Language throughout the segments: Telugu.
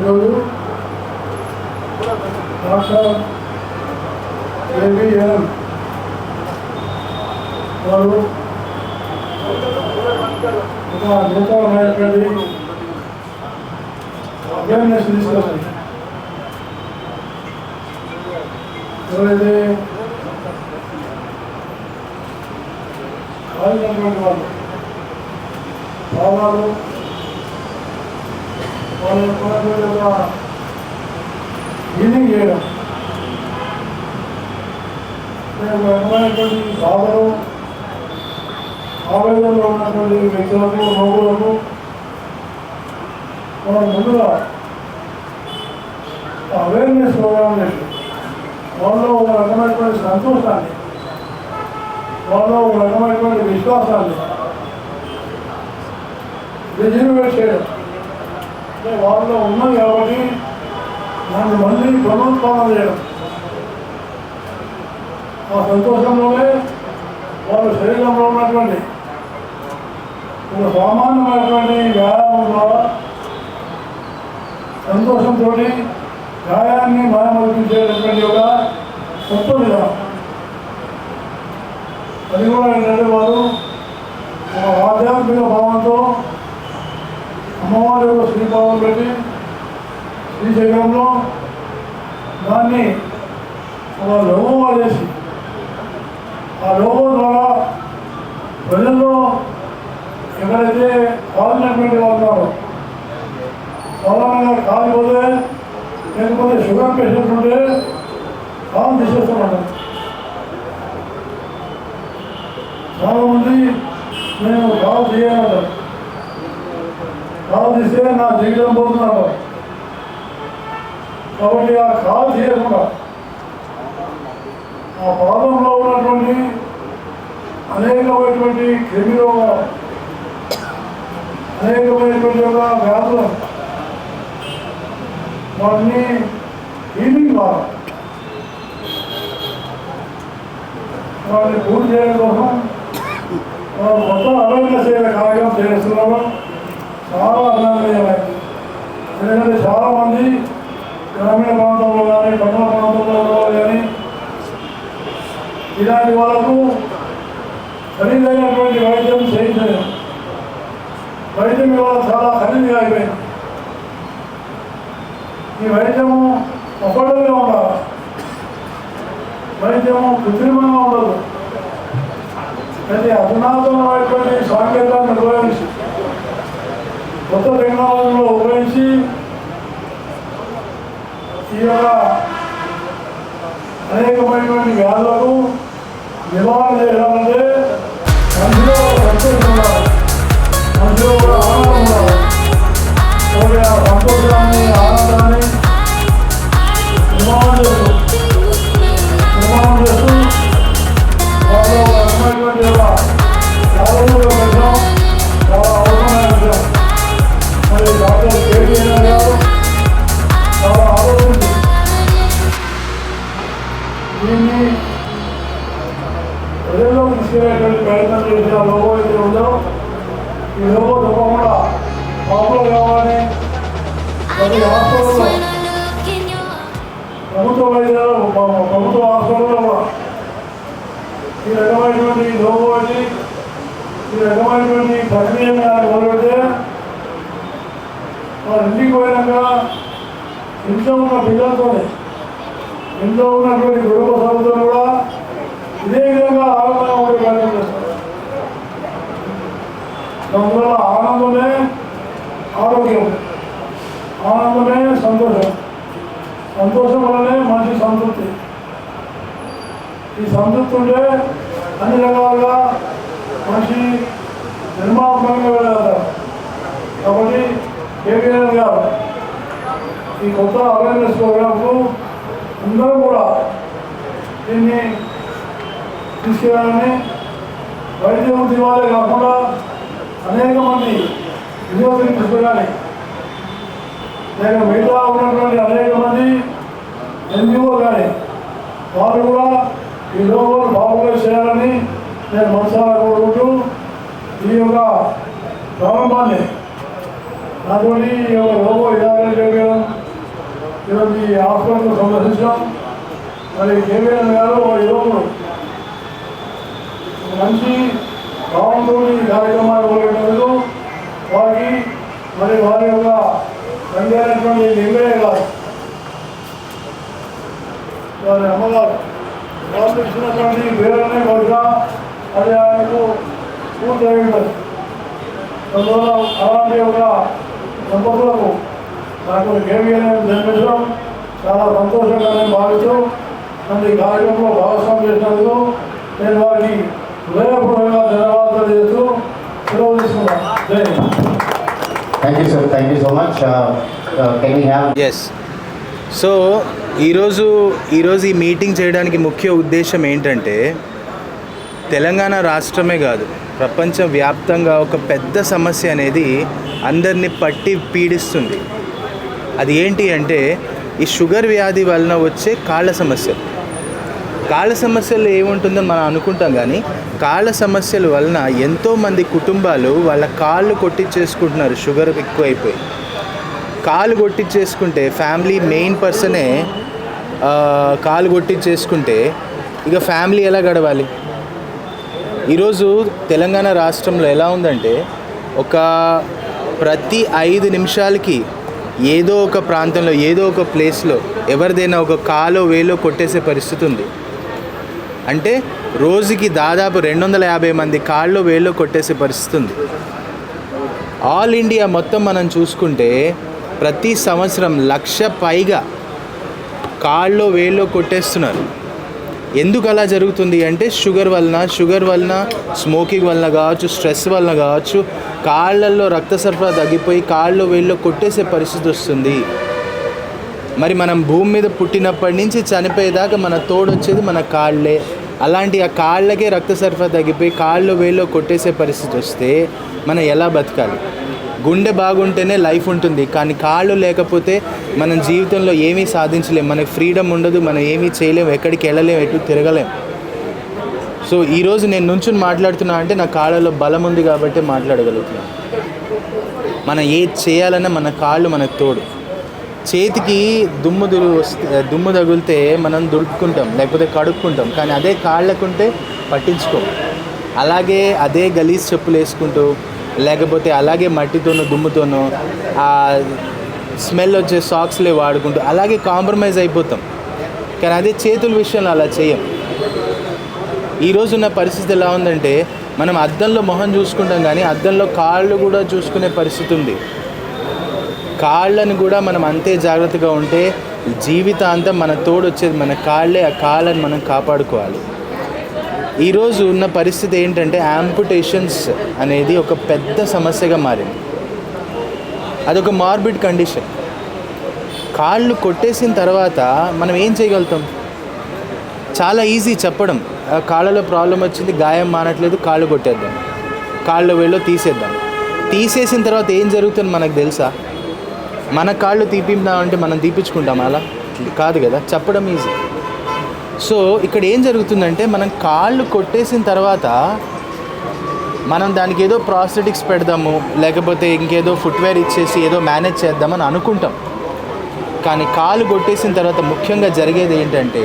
ఈరోజు డాక్టర్ ఏబిఎన్ వారు ఒక నూతనమైనటువంటి అవేర్నెస్ తీసుకొచ్చింది. ఎవరైతే కావాల్సినటువంటి వాళ్ళు భావాలు వాళ్ళ యొక్క హీలింగ్ చేయడం, రకమైనటువంటి బాధలు ఆవేదనలో ఉన్నటువంటి వ్యక్తులకు రోగులకు మనం ముందుగా అవేర్నెస్ ప్రోగ్రామ్ చేసి వాళ్ళలో ఒక రకమైనటువంటి సంతోషాన్ని, వాళ్ళలో ఒక రకమైనటువంటి విశ్వాసాన్ని రిజర్వేట్ చేయడం. అంటే వాళ్ళలో ఉన్నది కాబట్టి దాన్ని మళ్ళీ పునరుత్పాదన చేయడం. ఆ సంతోషంలోనే వాళ్ళ శరీరంలో ఉన్నటువంటి ఒక సామాన్యమైనటువంటి వ్యాయామం ద్వారా సంతోషంతో గాయాన్ని మాయమర్పించేటటువంటి ఒక గొప్ప విధానం. అది కూడా ఏంటంటే వారు ఒక ఆధ్యాత్మిక భావంతో అమ్మవారి యొక్క శ్రీపాదం పెట్టి శ్రీశైలంలో దాన్ని ఒక లోగోగా చేసి ఆ లోగో ద్వారా ప్రజల్లో ఎక్కడైతే కాలినటువంటి వాళ్ళు ఉన్నారో, సాధారణంగా కాలిపోతే లేకపోతే షుగర్ పేషెంట్ ఉంటే కాలు తీసేస్తామంట. చాలామంది నేను కాలు తీయాలంటారు, కాలు తీస్తే నా జీవితం పోతున్నారు. కాబట్టి ఆ కాలు తీయకుండా ఆ పాదంలో ఉన్నటువంటి అనేకమైనటువంటి క్రిమిరోగాలు, అనేకమైనటువంటి వ్యాధులు వాటిని హీలింగ్ ద్వారా వాటిని పూర్తి చేయడం కోసం మొత్తం అవేర్నెస్ అయ్యే కార్యక్రమం చేస్తున్నాము. చాలా అభినందనీయమైంది. ఎందుకంటే చాలామంది గ్రామీణ ప్రాంతంలో కానీ పట్టణ ప్రాంతంలో కానీ ఇలాంటి వాళ్ళకు ఖరీదైనటువంటి వైద్యం చేయించలేదు. వైద్యం ఇవాళ చాలా ఖరీదుగా అయిపోయింది. ఈ వైద్యము ఒకటిగా ఉండాలి, వైద్యము కృత్రిమంగా ఉండదు. అయితే అధునాతనమైనటువంటి సాంకేతికాన్ని ఉపయోగించి, కొత్త టెక్నాలజీలో ఉపయోగించి ఈ యొక్క అనేకమైనటువంటి వ్యాధులకు నివారణ చేయాలంటే మనిషిలో సంతోషం ఉండాలి, మనిషిలో కూడా ఆనందం ఉండాలి. కాబట్టి ఆ సంతోషాన్ని, ఆనందాన్ని నిర్మాణం చేస్తూ వాళ్ళు రకమైనటువంటి ఆరోగ్యంలో పెట్టడం చాలా అవసరమైన విషయం. మరి డాక్టర్ కేటీఆర్ గారు చాలా ఆలోచించి దీన్ని ప్రజల్లో తీసుకెళ్ళేటువంటి ప్రయత్నం చేసిన లోగో అయితే ఉందో, ఈ లోగో తప్పకుండా పాపులర్ కావాలని ప్రతి హాస్పిటల్లో, ప్రభుత్వ వైద్యాలు, ప్రభుత్వ హాస్పిటల్లో కూడా ఈ రకమైనటువంటి లోగో వచ్చి ఈ రకమైనటువంటి ప్రక్రియను మొదలుపెడితే వారు ఇంటికి పోయాక ఇంట్లో ఉన్న పిల్లలతోనే, ఇంట్లో ఉన్నటువంటి కుటుంబ సభ్యులతో కూడా ఇదే విధంగా ఆనందంగా ఉండే ప్రయత్నం చేస్తారు. దానివల్ల ఆనందమే ఆరోగ్యం, ఆనందమే సంతోషం, సంతోషం వల్లనే మనిషి సంతృప్తి. ఈ సంతృప్తి ఉంటే అన్ని రకాలుగా మనిషి నిర్మాణంగా వెళ్ళగలుగుతారు. కాబట్టి కేటీఆర్ గారు ఈ కొత్త అవేర్నెస్ ప్రోగ్రాంకు అందరూ కూడా దీన్ని తీసుకెళ్ళాలని, వైద్య వృత్తి వాళ్ళే కాకుండా అనేక మంది యువతిని తీసుకెళ్ళాలి. లేక మిగతా ఉన్నటువంటి అనేక మంది ఎన్జిఓ కానీ వాళ్ళు కూడా ఈ లోగోను బాగుగా చేయాలని నేను మనసారా కోరుకుంటూ ఈ యొక్క ప్రారంభాన్ని నాతో లోపో ఇలాగ చేయడం ఈరోజు ఈ హాస్పిటల్ సందర్శించాం. మరి కేవీఎన్ గారు యువకుడు మంచి భావంతో ఈ కార్యక్రమాలు మొదలెట్టినందుకు వారికి మరి వారి యొక్క తండ్రి అయినటువంటి లింగయ్య గారు వారి అమ్మగారు వాళ్ళు ఇచ్చినటువంటి పేరునే బహుశా అది ఆయనకు పూర్తి అయ్యింది. అందువల్ల అలాంటి ఒక దంపతులకు నాకు కేవీఎన్ జన్మించడం చాలా సంతోషంగా నేను భావిస్తూ నన్ను ఈ కార్యక్రమంలో భాగస్వామ్యం చేసినందుకు నేను వారికి హృదయపూర్వకంగా ధన్యవాదాలు చేస్తూ సెలవు తీసుకున్నాను. జై Hind. Thank you, sir. Thank you so much. Can we have? Yes. So ఈరోజు ఈ మీటింగ్ చేయడానికి ముఖ్య ఉద్దేశం ఏంటంటే తెలంగాణ రాష్ట్రమే కాదు ప్రపంచవ్యాప్తంగా ఒక పెద్ద సమస్య అనేది అందరినీ పట్టి పీడిస్తుంది. అది ఏంటి అంటే ఈ షుగర్ వ్యాధి వలన వచ్చే కాళ్ళ సమస్యలు ఏముంటుందో మనం అనుకుంటాం, కానీ కాళ్ళ సమస్యల వలన ఎంతోమంది కుటుంబాలు వాళ్ళ కాళ్ళు కొట్టించేసుకుంటున్నారు. షుగర్ ఎక్కువైపోయి కాలు కొట్టించేసుకుంటే ఫ్యామిలీ మెయిన్ పర్సనే కాలు కొట్టించేసుకుంటే ఇక ఫ్యామిలీ ఎలా గడవాలి? ఈరోజు తెలంగాణ రాష్ట్రంలో ఎలా ఉందంటే ప్రతి 5 నిమిషాలకి ఏదో ఒక ప్రాంతంలో ఏదో ఒక ప్లేస్లో ఎవరిదైనా ఒక కాలో వేలో కొట్టేసే పరిస్థితి ఉంది. అంటే రోజుకి దాదాపు 250 మంది కాళ్ళు వేలో కొట్టేసే పరిస్థితి ఉంది. ఆల్ ఇండియా మొత్తం మనం చూసుకుంటే ప్రతి సంవత్సరం 1,00,000 పైగా కాళ్ళు వేలో కొట్టేస్తున్నారు. ఎందుకు అలా జరుగుతుంది అంటే షుగర్ వలన స్మోకింగ్ వలన కావచ్చు, స్ట్రెస్ వలన కావచ్చు, కాళ్ళల్లో రక్త సరఫరా తగ్గిపోయి కాళ్ళు వేళ్ళు కొట్టేసే పరిస్థితి వస్తుంది. మరి మనం భూమి మీద పుట్టినప్పటి నుంచి చనిపోయేదాకా మన తోడొచ్చేది మన కాళ్ళే. అలాంటి ఆ కాళ్ళకే రక్త సరఫరా తగ్గిపోయి కాళ్ళు వేళ్ళు కొట్టేసే పరిస్థితి వస్తే మనం ఎలా బతకాలి? గుండె బాగుంటేనే లైఫ్ ఉంటుంది, కానీ కాళ్ళు లేకపోతే మనం జీవితంలో ఏమీ సాధించలేం. మనకి ఫ్రీడమ్ ఉండదు, మనం ఏమీ చేయలేం, ఎక్కడికి వెళ్ళలేం, ఎటు తిరగలేం. సో ఈరోజు నేను నుంచుని మాట్లాడుతున్నా అంటే నా కాళ్ళలో బలం ఉంది కాబట్టి మాట్లాడగలుగుతున్నాను. మనం ఏది చేయాలన్నా మన కాళ్ళు మనకు తోడు. చేతికి దుమ్ము తగిలితే మనం దుడుపుకుంటాం, లేకపోతే కడుక్కుంటాం, కానీ అదే కాళ్ళకుంటే పట్టించుకోం. అలాగే అదే గలీజ్ చెప్పులు వేసుకుంటూ లేకపోతే అలాగే మట్టితోనో దుమ్ముతోనో ఆ స్మెల్ వచ్చే సాక్స్లే వాడుకుంటూ అలాగే కాంప్రమైజ్ అయిపోతాం. కానీ అదే చేతుల విషయంలో అలా చేయం. ఈరోజున్న పరిస్థితి ఎలా ఉందంటే మనం అద్దంలో మొహం చూసుకుంటాం, కానీ అద్దంలో కాళ్ళు కూడా చూసుకునే పరిస్థితి ఉంది. కాళ్ళని కూడా మనం అంతే జాగ్రత్తగా ఉంటే జీవితాంతం మన తోడు వచ్చేది మన కాళ్ళే. ఆ కాళ్ళని మనం కాపాడుకోవాలి. ఈరోజు ఉన్న పరిస్థితి ఏంటంటే యాంపుటేషన్స్ అనేది ఒక పెద్ద సమస్యగా మారింది. అదొక మార్బిడ్ కండిషన్. కాళ్ళు కొట్టేసిన తర్వాత మనం ఏం చేయగలుగుతాం? చాలా ఈజీ చెప్పడం, కాళ్ళలో ప్రాబ్లం వచ్చింది, గాయం మానట్లేదు, కాళ్ళు కొట్టేద్దాం, కాళ్ళు వేళ్ళు తీసేద్దాం. తీసేసిన తర్వాత ఏం జరుగుతుంది మనకు తెలుసా? మన కాళ్ళు తీపిద్దామంటే మనం తీపించుకుంటాం, అలా కాదు కదా, చెప్పడం ఈజీ. సో ఇక్కడ ఏం జరుగుతుందంటే మనం కాళ్ళు కొట్టేసిన తర్వాత మనం దానికి ఏదో ప్రాస్థెటిక్స్ పెడదాము, లేకపోతే ఇంకేదో ఫుట్వేర్ ఇచ్చేసి ఏదో మేనేజ్ చేద్దామని అనుకుంటాం. కానీ కాలు కొట్టేసిన తర్వాత ముఖ్యంగా జరిగేది ఏంటంటే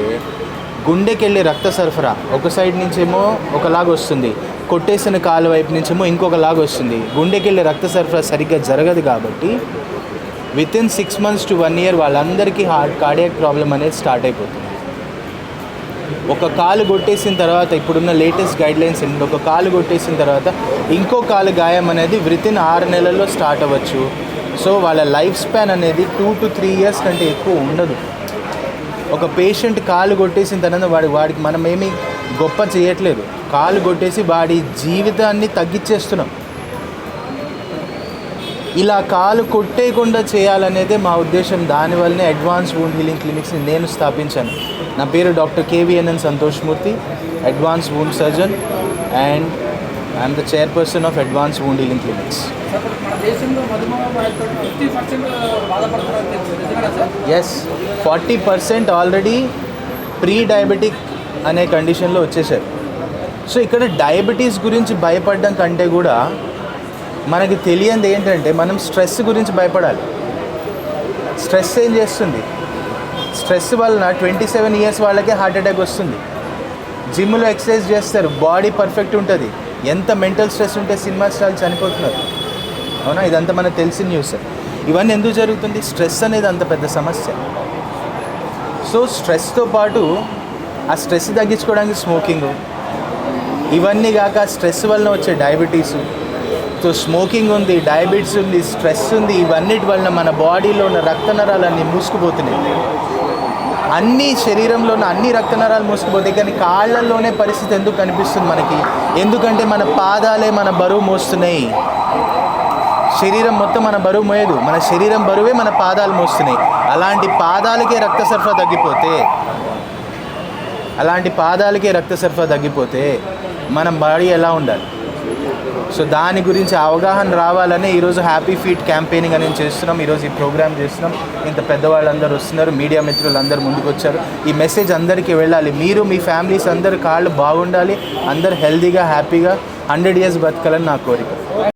గుండెకి వెళ్ళే రక్త సరఫరా ఒక సైడ్ నుంచేమో ఒకలాగా వస్తుంది, కొట్టేసిన కాలు వైపు నుంచేమో ఇంకొకలాగా వస్తుంది. గుండెకి వెళ్ళే రక్త సరఫరా సరిగ్గా జరగదు కాబట్టి వితిన్ 6 months to 1 year వాళ్ళందరికీ కార్డియాక్ ప్రాబ్లం అనేది స్టార్ట్ అయిపోతుంది. ఒక కాలు కొట్టేసిన తర్వాత ఇప్పుడున్న లేటెస్ట్ గైడ్లైన్స్ ఏంటంటే ఒక కాలు కొట్టేసిన తర్వాత ఇంకో కాలు గాయం అనేది వితిన్ 6 నెలల్లో స్టార్ట్ అవ్వచ్చు. సో వాళ్ళ లైఫ్ స్పాన్ అనేది 2 to 3 years కంటే ఎక్కువ ఉండదు. ఒక పేషెంట్ కాలు కొట్టేసిన తర్వాత వాడికి మనం ఏమీ గొప్ప చేయట్లేదు, కాలు కొట్టేసి వాడి జీవితాన్ని తగ్గించేస్తున్నాం. ఇలా కాలు కొట్టేయకుండా చేయాలనేదే మా ఉద్దేశం. దానివల్లనే అడ్వాన్స్ వూండ్ హీలింగ్ క్లినిక్స్ని నేను స్థాపించాను. నా పేరు doctor KVNN Santosh Murthy, advance wound surgeon, and I'm the chairperson of advance wound healing clinics. Yes, 40% already pre diabetic అనే కండిషన్లో వచ్చేసారు. సో ఇక్కడ డయాబెటీస్ గురించి భయపడడం కంటే కూడా మనకి తెలియంది ఏంటంటే మనం స్ట్రెస్ గురించి భయపడాలి. స్ట్రెస్ ఏం చేస్తుంది? స్ట్రెస్ వలన 27 ఇయర్స్ వాళ్ళకే హార్ట్ అటాక్ వస్తుంది. జిమ్లో ఎక్సర్సైజ్ చేస్తారు, బాడీ పర్ఫెక్ట్ ఉంటుంది. ఎంత మెంటల్ స్ట్రెస్ ఉంటే సినిమా స్టార్లు చనిపోతున్నారు. అవునా? ఇదంతా మనకు తెలిసిన న్యూస్. ఇవన్నీ ఎందుకు జరుగుతుంది? స్ట్రెస్ అనేది అంత పెద్ద సమస్య. సో స్ట్రెస్తో పాటు ఆ స్ట్రెస్ తగ్గించుకోవడానికి స్మోకింగ్, ఇవన్నీ కాక స్ట్రెస్ వలన వచ్చే డయాబెటీసు. సో స్మోకింగ్ ఉంది, డయాబెటీస్ ఉంది, స్ట్రెస్ ఉంది. ఇవన్నిటి వలన మన బాడీలో ఉన్న రక్త నరాలన్నీ మూసుకుపోతున్నాయి. అన్ని శరీరంలో ఉన్న అన్ని రక్త నరాలు మూసుకుపోతాయి. కానీ కాళ్ళల్లోనే పరిస్థితి ఎందుకు కనిపిస్తుంది మనకి? ఎందుకంటే మన పాదాలే మన బరువు మోస్తున్నాయి. శరీరం మొత్తం మన బరువు మోయదు, మన శరీరం బరువే మన పాదాలు మోస్తున్నాయి. అలాంటి పాదాలకే రక్త సరఫరా తగ్గిపోతే మన బాడీ ఎలా ఉండాలి? సో దాని గురించి అవగాహన రావాలని ఈరోజు హ్యాపీ ఫీట్ క్యాంపెయినింగ్ అనేది చేస్తున్నాం. ఈరోజు ఈ ప్రోగ్రామ్ చేస్తున్నాం. ఇంత పెద్దవాళ్ళందరూ వస్తున్నారు, మీడియా మిత్రులు అందరూ ముందుకు వచ్చారు. ఈ మెసేజ్ అందరికీ వెళ్ళాలి. మీరు మీ ఫ్యామిలీస్ అందరు కాళ్ళు బాగుండాలి, అందరు హెల్తీగా హ్యాపీగా 100 years బతకాలని నా కోరిక.